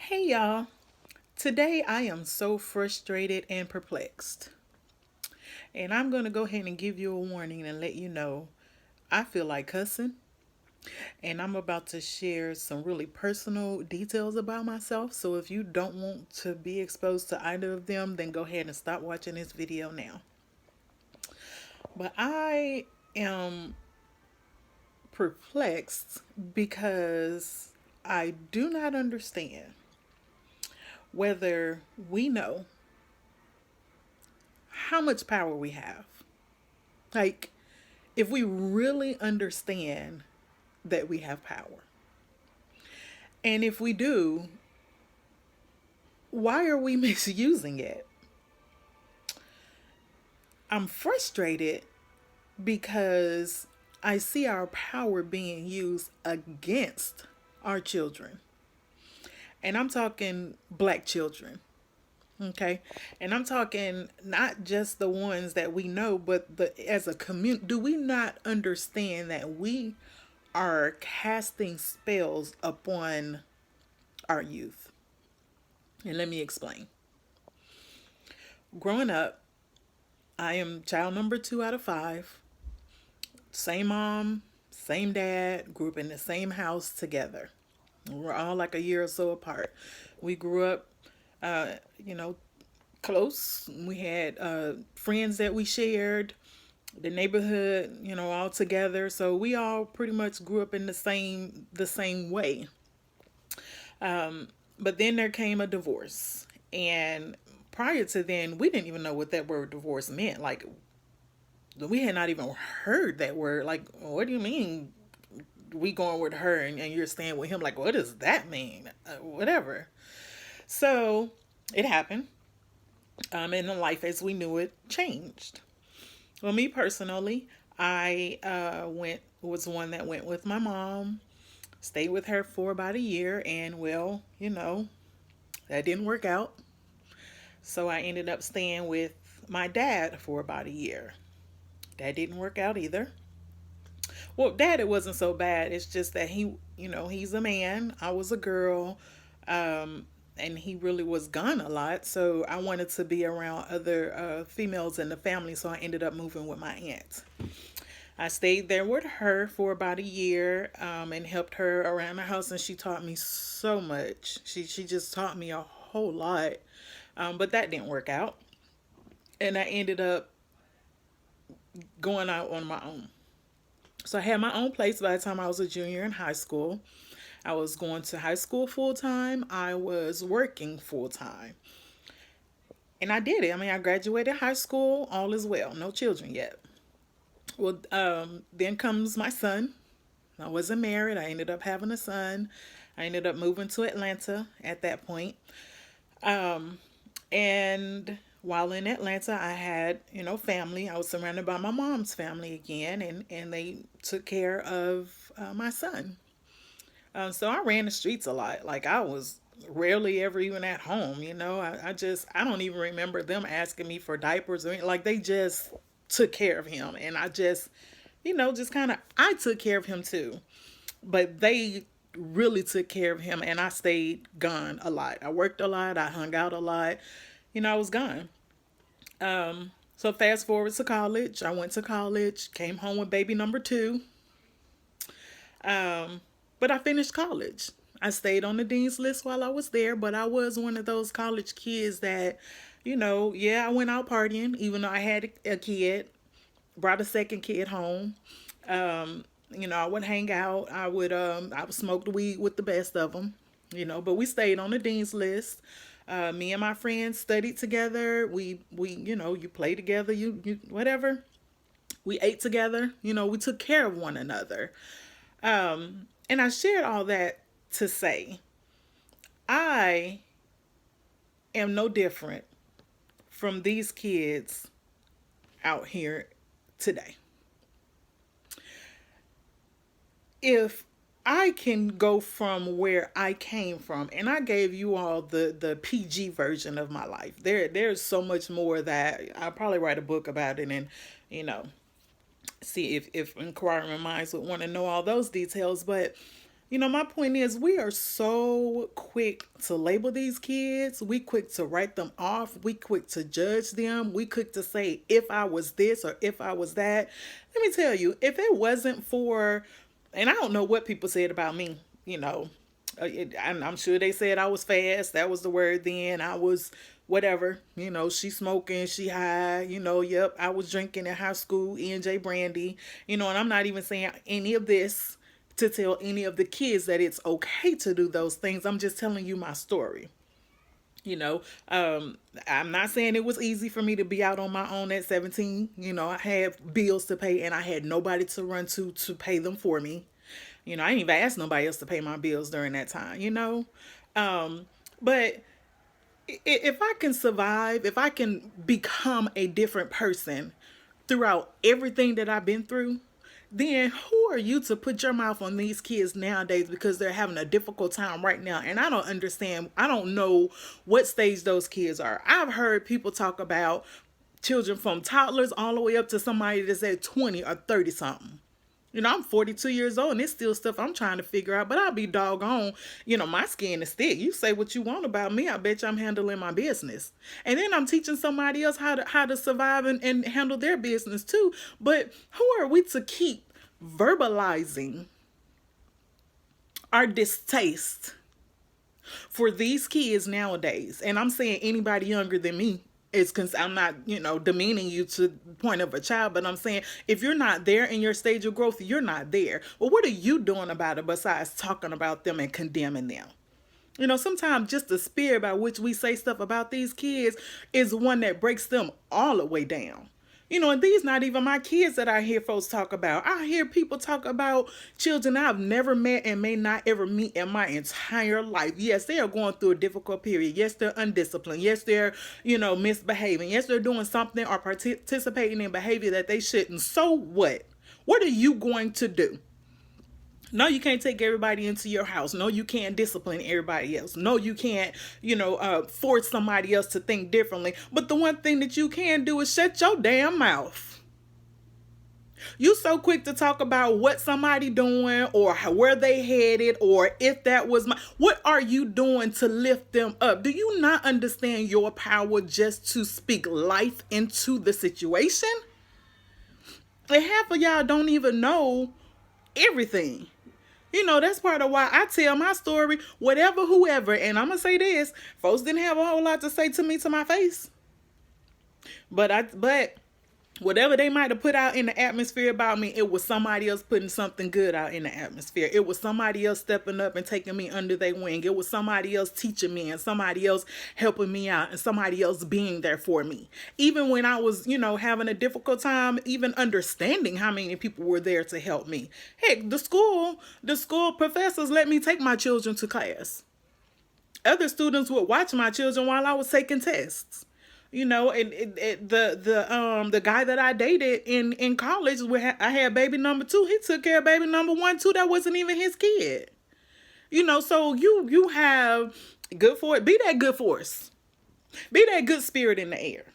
Hey y'all, today I am so frustrated and perplexed. And I'm going to go ahead and give you a warning and let you know I feel like cussing. And I'm about to share some really personal details about myself. So if you don't want to be exposed to either of them, then go ahead and stop watching this video now. But I am perplexed because I do not understand whether we know how much power we have. Like, if we really understand that we have power, and if we do, why are we misusing it? I'm frustrated because I see our power being used against our children. And I'm talking black children. Okay. And I'm talking not just the ones that we know, but as a community, do we not understand that we are casting spells upon our youth? And let me explain. Growing up, I am child number two out of five. Same mom, same dad, grew up in the same house together. We're all like a year or so apart. We grew up, uh, you know, close. We had friends that we shared, the neighborhood, all together. So we all pretty much grew up in the same way. But then there came a divorce. And prior to then, we didn't even know what that word divorce meant. Like, we had not even heard that word. Like, what do you mean we going with her and you're staying with him? Like, what does that mean? Whatever. So it happened. And the life as we knew it changed. Well, me personally, I was one that went with my mom, stayed with her for about a year, and well, that didn't work out. So I ended up staying with my dad for about a year. That didn't work out either. Well, dad, it wasn't so bad. It's just that he's a man. I was a girl. And he really was gone a lot. So I wanted to be around other females in the family. So I ended up moving with my aunt. I stayed there with her for about a year and helped her around the house. And she taught me so much. She just taught me a whole lot. But that didn't work out. And I ended up going out on my own. So I had my own place by the time I was a junior in high school. I was going to high school full time. I was working full time. And I did it. I mean, I graduated high school, all is well, no children yet. Well, then comes my son. I wasn't married. I ended up having a son. I ended up moving to Atlanta at that point. And while in Atlanta, I had, family. I was surrounded by my mom's family again, and they took care of my son. So I ran the streets a lot. Like, I was rarely ever even at home. I don't even remember them asking me for diapers or anything. Like, they just took care of him. And I just, just kind of, I took care of him too. But they really took care of him, and I stayed gone a lot. I worked a lot. I hung out a lot. I was gone. So fast forward to college. I went to college, came home with baby number two. But I finished college. I stayed on the dean's list while I was there, but I was one of those college kids that, yeah, I went out partying, even though I had a kid, brought a second kid home. I would hang out. I would smoke the weed with the best of them, but we stayed on the dean's list. Me and my friends studied together. You play together, you whatever. We ate together. We took care of one another. And I shared all that to say I am no different from these kids out here today. If I can go from where I came from, and I gave you all the PG version of my life. There's so much more that I'll probably write a book about it, and you know see if inquiring minds would want to know all those details. But My point is, we are so quick to label these kids. We quick to write them off. We quick to judge them. We quick to say, if I was this or if I was that. Let me tell you, if it wasn't for, and I don't know what people said about me, I'm sure they said I was fast. That was the word then. I was whatever. She smoking, she high. Yep, I was drinking in high school, E&J Brandy. And I'm not even saying any of this to tell any of the kids that it's okay to do those things. I'm just telling you my story. You know, I'm not saying it was easy for me to be out on my own at 17. I had bills to pay and I had nobody to run to pay them for me. I didn't even ask nobody else to pay my bills during that time. But if I can survive, if I can become a different person throughout everything that I've been through, then who are you to put your mouth on these kids nowadays because they're having a difficult time right now? And I don't understand. I don't know what stage those kids are. I've heard people talk about children from toddlers all the way up to somebody that's at 20 or 30 something. I'm 42 years old and it's still stuff I'm trying to figure out, but I'll be doggone. My skin is thick. You say what you want about me, I bet you I'm handling my business. And then I'm teaching somebody else how to survive and handle their business too. But who are we to keep verbalizing our distaste for these kids nowadays? And I'm saying anybody younger than me. It's because I'm not, demeaning you to the point of a child, but I'm saying if you're not there in your stage of growth, you're not there. Well, what are you doing about it besides talking about them and condemning them? Sometimes just the spirit by which we say stuff about these kids is one that breaks them all the way down. And these not even my kids that I hear folks talk about. I hear people talk about children I've never met and may not ever meet in my entire life. Yes, they are going through a difficult period. Yes, they're undisciplined. Yes, they're, misbehaving. Yes, they're doing something or participating in behavior that they shouldn't. So what? What are you going to do? No, you can't take everybody into your house. No, you can't discipline everybody else. No, you can't, force somebody else to think differently. But the one thing that you can do is shut your damn mouth. You so quick to talk about what somebody doing or where they headed or if that was what are you doing to lift them up? Do you not understand your power just to speak life into the situation? And half of y'all don't even know everything. That's part of why I tell my story, whatever, whoever. And I'm going to say this, folks didn't have a whole lot to say to me to my face. But whatever they might have put out in the atmosphere about me, it was somebody else putting something good out in the atmosphere. It was somebody else stepping up and taking me under their wing. It was somebody else teaching me and somebody else helping me out and somebody else being there for me. Even when I was, having a difficult time, even understanding how many people were there to help me. Heck, the school professors let me take my children to class. Other students would watch my children while I was taking tests. And the guy that I dated in college, where I had baby number 2, he took care of baby number 1 too. That wasn't even his kid. So you have good force. Be that good force. Be that good spirit in the air.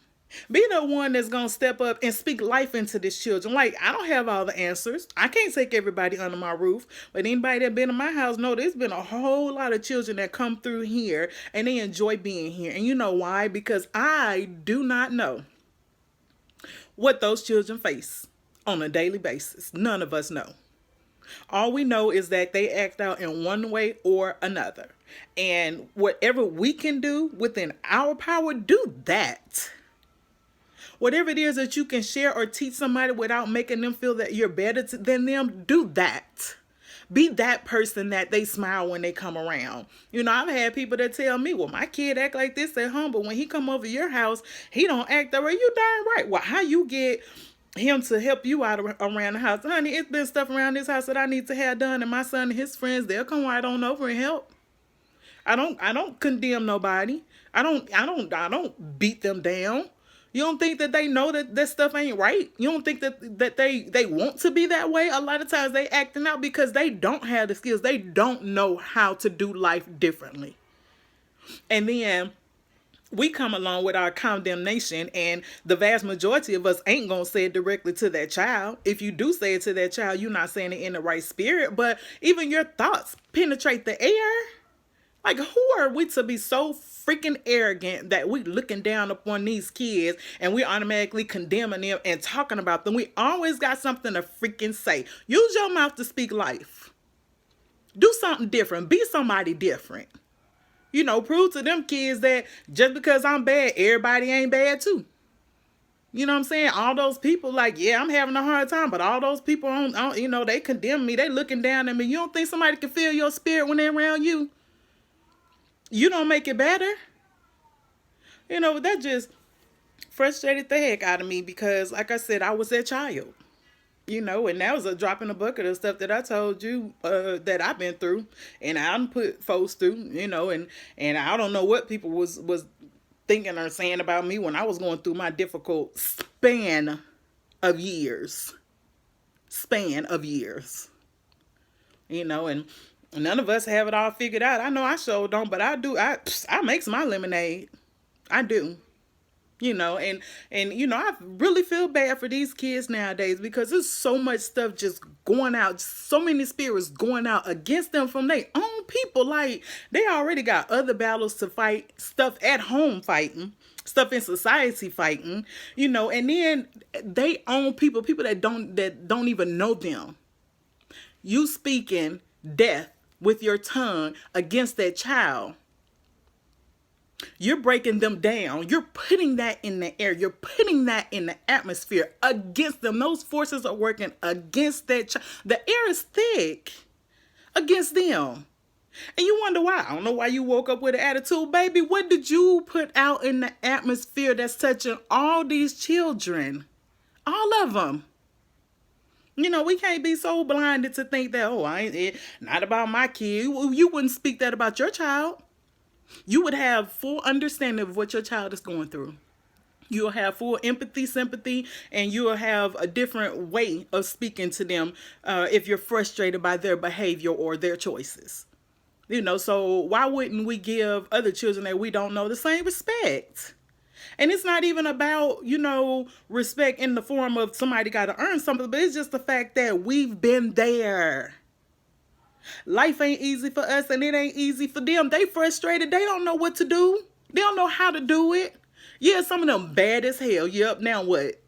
Be the one that's going to step up and speak life into these children. Like, I don't have all the answers. I can't take everybody under my roof. But anybody that been in my house know there's been a whole lot of children that come through here and they enjoy being here. And you know why? Because I do not know what those children face on a daily basis. None of us know. All we know is that they act out in one way or another. And whatever we can do within our power, do that. Whatever it is that you can share or teach somebody without making them feel that you're better than them, do that. Be that person that they smile when they come around. I've had people that tell me, well, my kid act like this at home, but when he come over your house, he don't act that way. You darn right. Well, how you get him to help you out around the house? Honey, it's been stuff around this house that I need to have done, and my son and his friends, they'll come right on over and help. I don't condemn nobody. I don't beat them down. You don't think that they know that this stuff ain't right? You don't think that they want to be that way? A lot of times they acting out because they don't have the skills. They don't know how to do life differently. And then we come along with our condemnation, and the vast majority of us ain't gonna say it directly to that child. If you do say it to that child, you're not saying it in the right spirit, but even your thoughts penetrate the air. Like, who are we to be so freaking arrogant that we looking down upon these kids and we automatically condemning them and talking about them? We always got something to freaking say. Use your mouth to speak life. Do something different. Be somebody different. Prove to them kids that just because I'm bad, everybody ain't bad too. You know what I'm saying? All those people, like, yeah, I'm having a hard time, but all those people, they condemn me. They looking down at me. You don't think somebody can feel your spirit when they're around you? You don't make it better. That just frustrated the heck out of me because, like I said, I was that child. And that was a drop in the bucket of stuff that I told you that I've been through and I put folks through, and I don't know what people was thinking or saying about me when I was going through my difficult span of years. And none of us have it all figured out. I know I sure don't, but I do. I makes my lemonade. I do. And I really feel bad for these kids nowadays because there's so much stuff just going out, so many spirits going out against them from their own people. Like, they already got other battles to fight, stuff at home fighting, stuff in society fighting, and then they own people that don't even know them. You speaking death with your tongue against that child. You're breaking them down. You're putting that in the air. You're putting that in the atmosphere against them. Those forces are working against that child. The air is thick against them. And you wonder why. I don't know why you woke up with an attitude. Baby, what did you put out in the atmosphere that's touching all these children? All of them. We can't be so blinded to think that, not about my kid. You wouldn't speak that about your child. You would have full understanding of what your child is going through. You'll have full empathy, sympathy, and you'll have a different way of speaking to them if you're frustrated by their behavior or their choices. So why wouldn't we give other children that we don't know the same respect? And it's not even about, respect in the form of somebody got to earn something, but it's just the fact that we've been there. Life ain't easy for us and it ain't easy for them. They frustrated. They don't know what to do. They don't know how to do it. Yeah, some of them bad as hell. Yep, now what?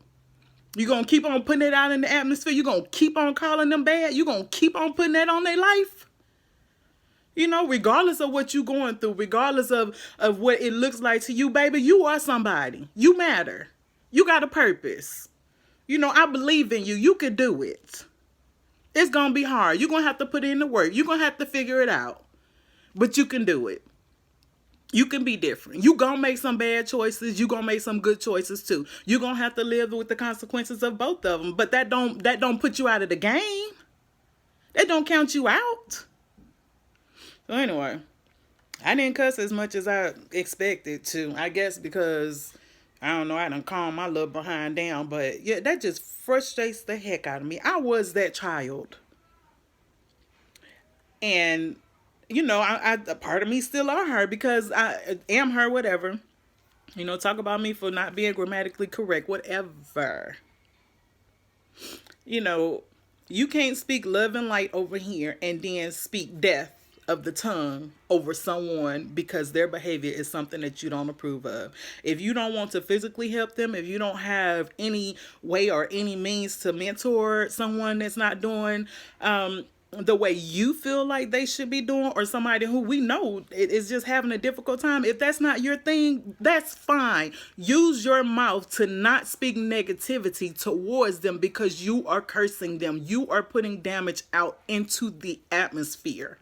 You gonna keep on putting it out in the atmosphere? You gonna keep on calling them bad? You gonna keep on putting that on their life? Regardless of what you're going through, regardless of what it looks like to you, baby, you are somebody. You matter. You got a purpose. I believe in you. You can do it. It's going to be hard. You're going to have to put in the work. You're going to have to figure it out. But you can do it. You can be different. You're going to make some bad choices. You're going to make some good choices too. You're going to have to live with the consequences of both of them. But that don't put you out of the game. That don't count you out. So anyway, I didn't cuss as much as I expected to. I guess because, I don't know, I done calmed my little behind down. But yeah, that just frustrates the heck out of me. I was that child. And, I part of me still are her because I am her, whatever. Talk about me for not being grammatically correct, whatever. You can't speak love and light over here and then speak death of the tongue over someone because their behavior is something that you don't approve of. If you don't want to physically help them, if you don't have any way or any means to mentor someone that's not doing the way you feel like they should be doing, or somebody who we know is just having a difficult time, if that's not your thing, that's fine. Use your mouth to not speak negativity towards them because you are cursing them. You are putting damage out into the atmosphere.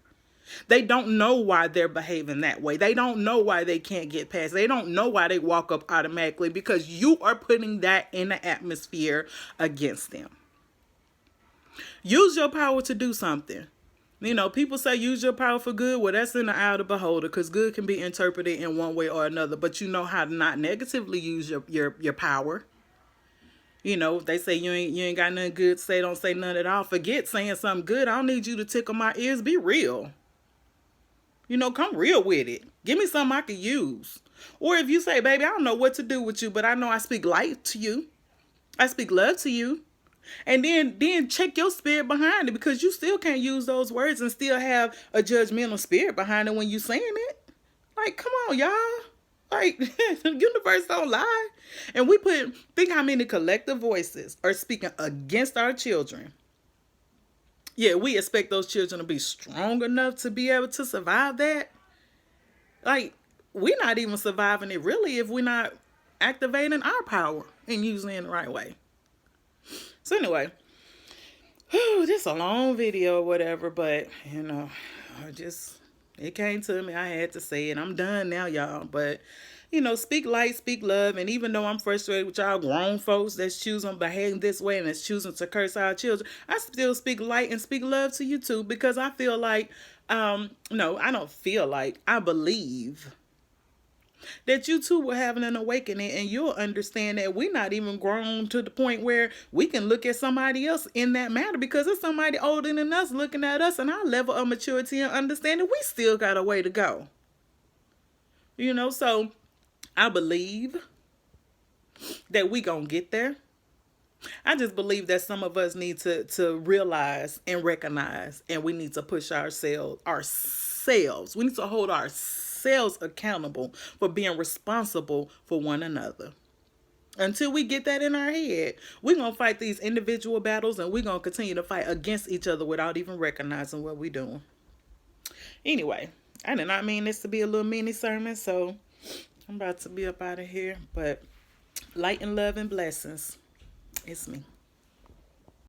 They don't know why they're behaving that way. They don't know why they can't get past. They don't know why they walk up automatically because you are putting that in the atmosphere against them. Use your power to do something. People say use your power for good. Well, that's in the eye of the beholder because good can be interpreted in one way or another. But you know how to not negatively use your power. They say you ain't got nothing good to say, don't say none at all. Forget saying something good. I don't need you to tickle my ears. Be real. Come real with it. Give me something I can use. Or if you say, baby, I don't know what to do with you, but I know I speak light to you. I speak love to you. And then check your spirit behind it, because you still can't use those words and still have a judgmental spirit behind it when you saying it. Like, come on, y'all. Like, the universe don't lie. And think how many collective voices are speaking against our children. Yeah, we expect those children to be strong enough to be able to survive that. Like, we're not even surviving it really if we're not activating our power and using it in the right way. So anyway, this is a long video or whatever, but it came to me. I had to say it. I'm done now, y'all. But speak light, speak love. And even though I'm frustrated with y'all grown folks that's choosing to behave this way and that's choosing to curse our children, I still speak light and speak love to you too, because I feel like, no, I don't feel like, I believe that you too will have an awakening, and you'll understand that we're not even grown to the point where we can look at somebody else in that matter, because it's somebody older than us looking at us, and our level of maturity and understanding, we still got a way to go. So I believe that we gonna get there. I just believe that some of us need to realize and recognize, and we need to push ourselves. We need to hold ourselves accountable for being responsible for one another. Until we get that in our head, we're going to fight these individual battles, and we're going to continue to fight against each other without even recognizing what we're doing. Anyway, I did not mean this to be a little mini sermon, so I'm about to be up out of here. But light and love and blessings. It's me.